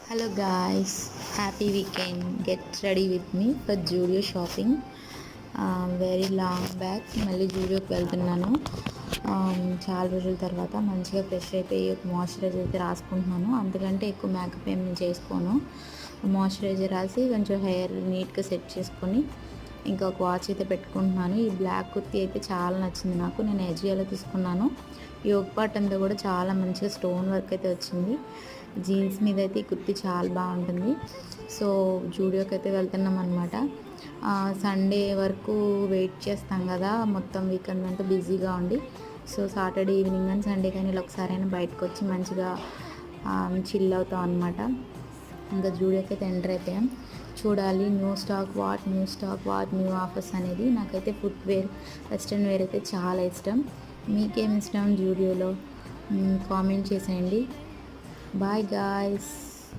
Hello guys, happy weekend. Get ready with me for Judio shopping. Very long back మళ్ళీ జూడియోకి వెళ్తున్నాను. చాలా రోజుల తర్వాత మంచిగా ఫ్రెష్ అయిపోయి ఒక మాయిశ్చరైజర్ అయితే రాసుకుంటున్నాను. అంతకంటే ఎక్కువ మేకప్ ఏం నేను చేసుకోను. మాయిశ్చరైజర్ రాసి కొంచెం హెయిర్ నీట్గా సెట్ చేసుకొని ఇంకా ఒక వాచ్ అయితే పెట్టుకుంటున్నాను. ఈ బ్లాక్ కుర్తీ అయితే చాలా నచ్చింది నాకు. నేను ఎజియోలో తీసుకున్నాను. ఈ ఒక పార్ట్ అంతా కూడా చాలా మంచిగా స్టోన్ వర్క్ అయితే వచ్చింది. జీన్స్ మీద అయితే ఈ కుర్తీ చాలా బాగుంటుంది. సో జూడియోకి అయితే వెళ్తున్నాం అనమాట. సండే వరకు వెయిట్ చేస్తాం కదా, మొత్తం వీకెండ్ అంతా బిజీగా ఉండి. సో సాటర్డే ఈవినింగ్ కానీ సండే కానీ ఇలా ఒకసారైనా బయటకు వచ్చి మంచిగా చిల్ అవుతాం అనమాట. ఇంకా జూడియోకి అయితే ఎంటర్ అయిపోయాం. చూడాలి new stock what new offers అనేది. నాకైతే ఫుట్వేర్ వెస్ట్రన్ వేర్ అయితే చాలా ఇష్టం. మీకేమి ఇష్టం జూడియోలో కామెంట్ చేసేయండి. Bye guys.